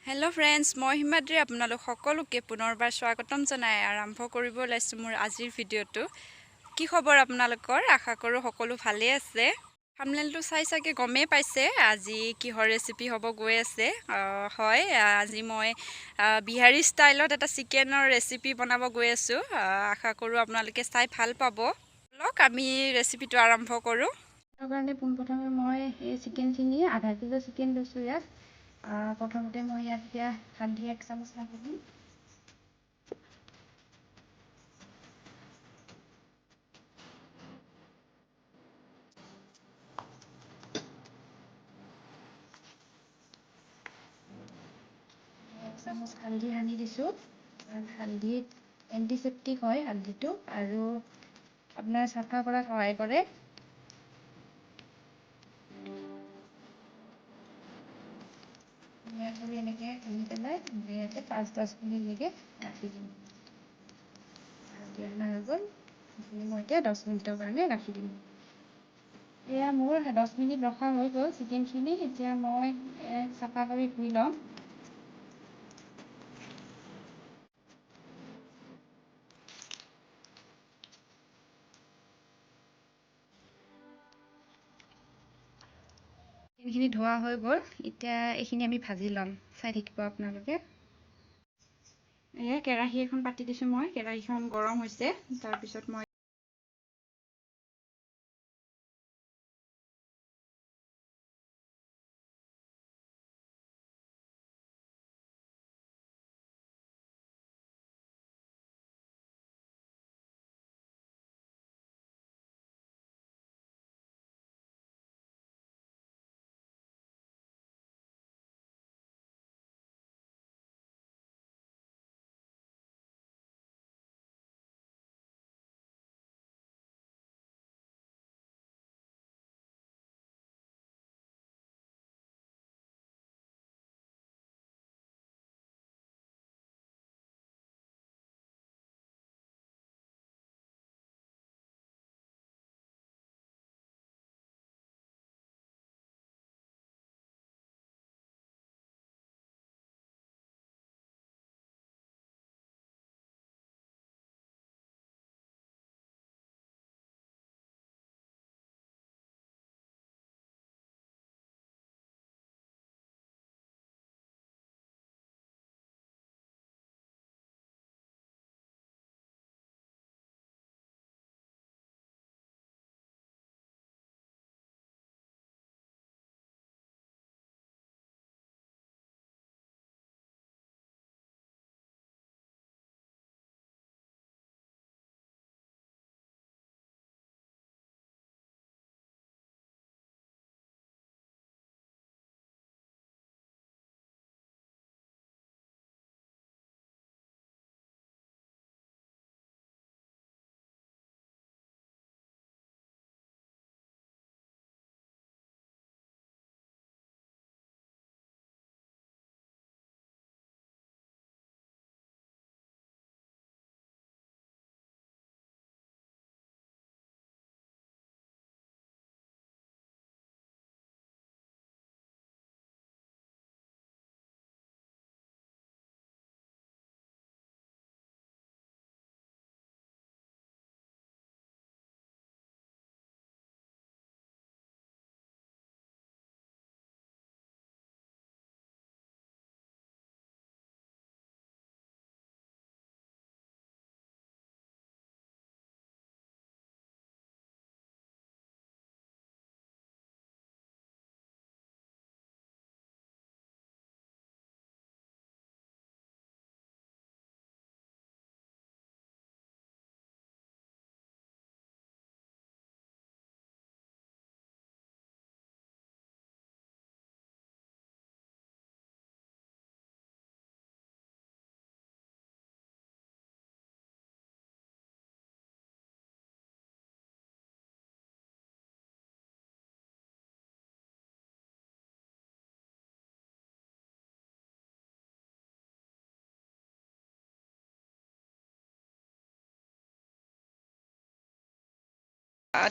Hello' friends, মই হিমাদ্ৰী আপোনালোক সকলোকে পুনৰবাৰ স্বাগতম জনাই আৰম্ভ কৰিব ওলাইছোঁ মোৰ আজিৰ ভিডিঅ'টো। কি খবৰ আপোনালোকৰ? আশা কৰোঁ সকলো ভালেই আছে। থাম্বনেইলটো চাই চাগে গমেই পাইছে আজি কিহৰ ৰেচিপি হ'ব গৈ আছে। হয়, আজি মই বিহাৰী ষ্টাইলত এটা চিকেনৰ ৰেচিপি বনাব গৈ আছোঁ। আশা কৰোঁ আপোনালোকে চাই ভাল পাব। লওক আমি ৰেচিপিটো আৰম্ভ কৰোঁ। তাৰ কাৰণে পোনপ্ৰথমে মই এই চিকেনখিনি আধা কিলো চিকেন লৈছোঁ। ইয়াত প্ৰথমতে মই ইয়াত এতিয়া হালধি 1 চামুচ ঢালি দিম। চামুচ হালধি সানি দিছোঁ। হালধিত এণ্টিচেপ্টিক হয় হালধিটো, আৰু আপোনাৰ চাফা কৰাত সহায় কৰে। এনেকৈ সানি পেলাই ইয়াতে 5-10 মিনিটলৈকে ৰাখি দিম। হালধি সানা হৈ গ'ল। মই এতিয়া 10 মিনিটৰ কাৰণে ৰাখি দিম। এয়া মোৰ 10 মিনিট ৰখা হৈ গ'ল চিকেনখিনি। এতিয়া মই চাফা কৰি ধুই ল'ম। চিকেনখিনি ধোৱা হৈ গ'ল। এতিয়া এইখিনি আমি ভাজি ল'ম। চাই থাকিব আপোনালোকে। কেৰাহী এখন পাতি দিছোঁ মই। কেৰাহীখন গৰম হৈছে। তাৰপিছত মই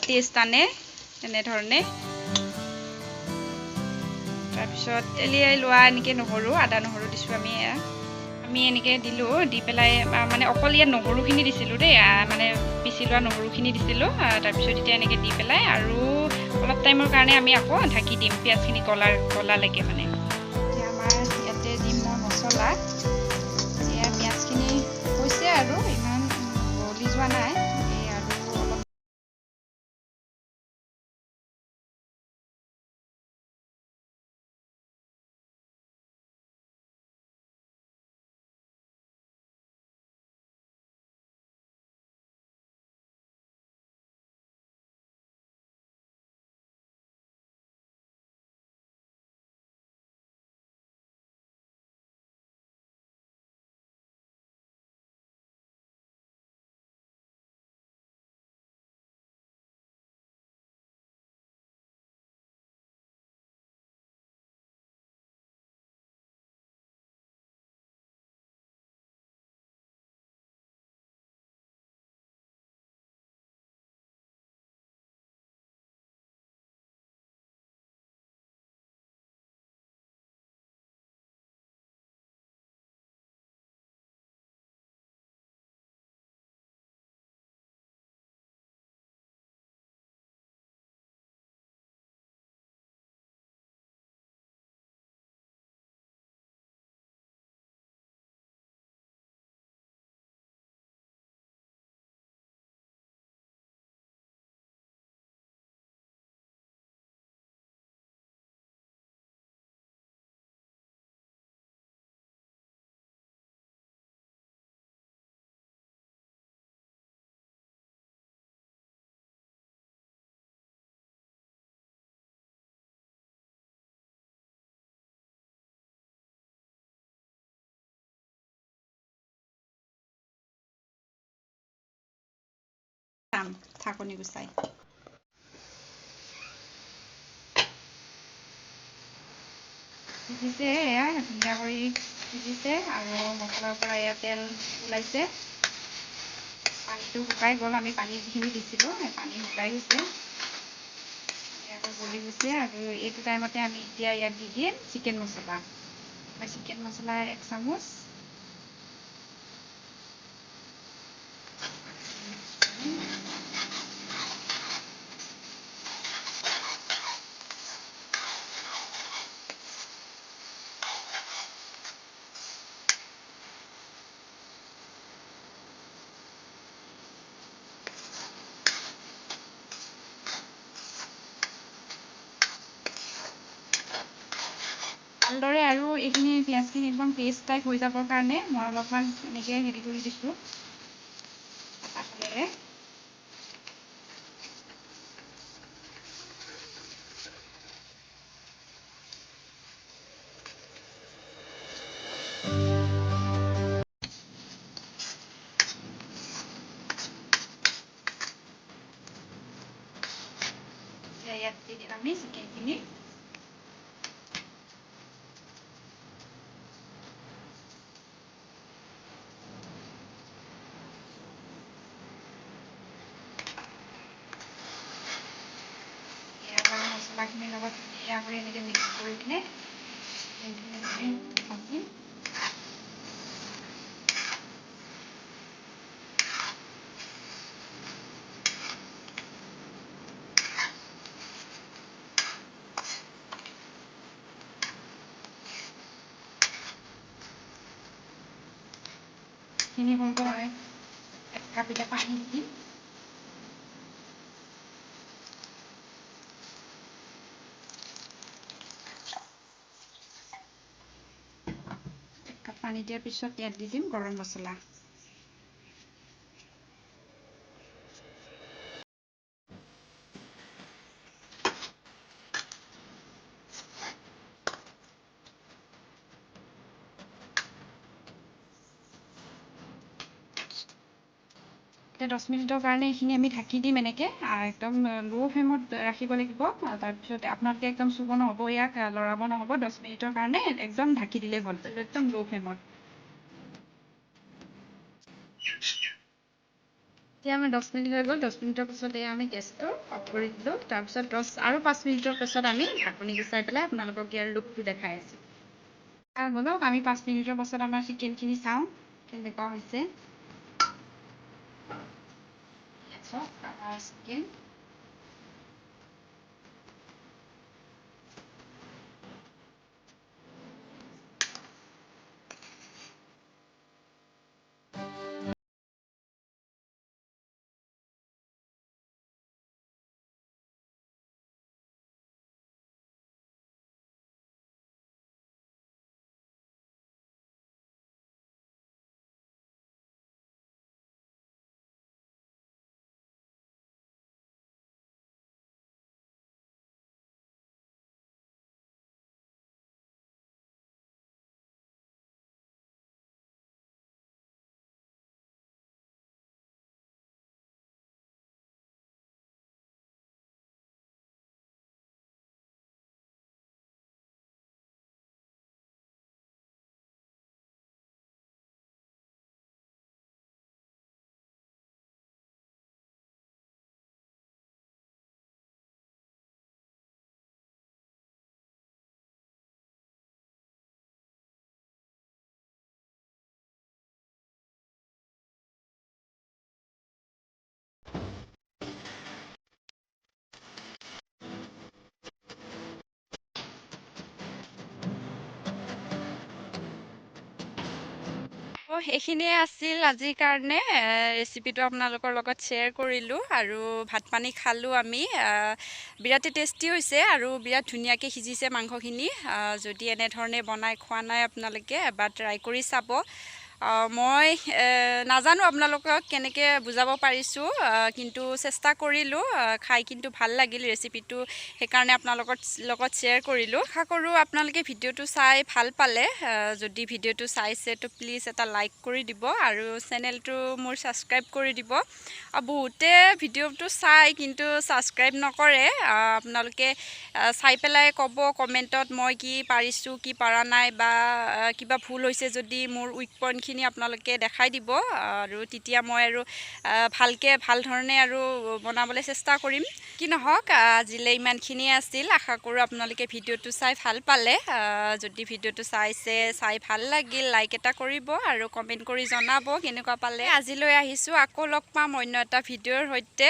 টেষ্ট আনে এনেধৰণে। তাৰপিছত তেলিয়াই লোৱা এনেকৈ নহৰু আদা নহৰু দিছোঁ আমি এনেকৈ দিলোঁ দি পেলাই মানে অকল ইয়াত নহৰুখিনি দিছিলোঁ দেই মানে পিচি লোৱা নহৰুখিনি দিছিলোঁ তাৰপিছত এতিয়া এনেকৈ দি পেলাই আৰু অলপ টাইমৰ কাৰণে আমি আকৌ ঢাকি দিম পিঁয়াজখিনি গলালৈকে মানে এতিয়া আমাৰ ইয়াতে দিম মই মছলা এয়া পিঁয়াজখিনি হৈছে আৰু ইমান গলি যোৱা নাই এই আৰু অলপ ঢাকনি গুচাই সিজিছে এয়া ধুনীয়া কৰি সিজিছে আৰু মছলাৰ পৰা এয়া তেল ওলাইছে পানীটো শুকাই গ'ল আমি পানী যিখিনি দিছিলোঁ সেই পানী শুকাই গৈছে আকৌ গলি গৈছে আৰু এইটো টাইমতে আমি এতিয়া ইয়াত দি দিম চিকেন মছলা 1 চামুচ ভালদৰে আৰু এইখিনি পিঁয়াজখিনি একদম পেষ্ট টাইপ হৈ যাবৰ কাৰণে মই অলপমান এনেকৈ হেৰি কৰি দিছোঁ হাতেৰে ইয়াত দি দিম আমি চিকেনখিনি মছলাখিনিৰ লগত ধুনীয়া কৰি এনেকৈ মিক্স কৰি কিনে ভাজিম খিনি কৰিব হয় 1 কাপ এতিয়া পানী দি দিম পানী দিয়াৰ পিছত ইয়াত দি দিম গৰম মছলা এতিয়া 10 মিনিটৰ কাৰণে এইখিনি আমি ঢাকি দিম এনেকৈ একদম ল' ফ্লেমত ৰাখিব লাগিব তাৰপিছত আপোনালোকে একদম চুব নহ'ব ইয়াক লৰাব নহ'ব 10 মিনিটৰ কাৰণে একদম ঢাকি দিলেই হ'ল একদম ল' ফ্লেমত এতিয়া আমাৰ 10 মিনিট হৈ গ'ল। 10 মিনিটৰ পিছত এয়া আমি গেছটো অফ কৰি দিলোঁ। তাৰপিছত 10 আৰু 5 মিনিটৰ পিছত আমি ঢাকনি গুচাই পেলাই আপোনালোকক ইয়াৰ লুকটো দেখাই আছোঁ। বলক আমি 5 মিনিটৰ পাছত আমাৰ চিকেনখিনি চাওঁ কেনেকুৱা হৈছে। চাওক আমাৰ চিকেন। এইখিনিয়ে আছিল আজিৰ কাৰণে ৰেচিপিটো আপোনালোকৰ লগত শ্বেয়াৰ কৰিলোঁ আৰু ভাত পানী খালোঁ আমি। বিৰাটেই টেষ্টি হৈছে আৰু বিৰাট ধুনীয়াকৈ সিজিছে মাংসখিনি। যদি এনেধৰণে বনাই খোৱা নাই আপোনালোকে এবাৰ ট্ৰাই কৰি চাব। মই নাজানো আপোনালোকক কেনেকৈ বুজাব পাৰিছোঁ, কিন্তু চেষ্টা কৰিলোঁ। খাই কিন্তু ভাল লাগিল ৰেচিপিটো, সেইকাৰণে আপোনালোকৰ লগত শ্বেয়াৰ কৰিলোঁ। আশা কৰোঁ আপোনালোকে ভিডিঅ'টো চাই ভাল পালে। যদি ভিডিঅ'টো চাইছে তো প্লিজ এটা লাইক কৰি দিব আৰু চেনেলটো মোৰ ছাবস্ক্ৰাইব কৰি দিব। বহুতে ভিডিঅ'টো চাই কিন্তু ছাবস্ক্ৰাইব নকৰে। আপোনালোকে চাই পেলাই ক'ব কমেণ্টত মই কি পাৰিছোঁ কি পৰা নাই, বা কিবা ভুল হৈছে যদি মোৰ উইক পইণ্টখিনি আপোনালোকে দেখাই দিব, আৰু তেতিয়া মই আৰু ভালকৈ ভাল ধৰণে আৰু বনাবলৈ চেষ্টা কৰিম। কি নহওক আজিলৈ ইমানখিনিয়ে আছিল। আশা কৰোঁ আপোনালোকে ভিডিঅ'টো চাই ভাল পালে। যদি ভিডিঅ'টো চাই ভাল লাগিল লাইক এটা কৰিব আৰু কমেণ্ট কৰি জনাব কেনেকুৱা পালে। আজিলৈ আহিছোঁ, আকৌ লগ পাম অন্য এটা ভিডিঅ'ৰ সৈতে।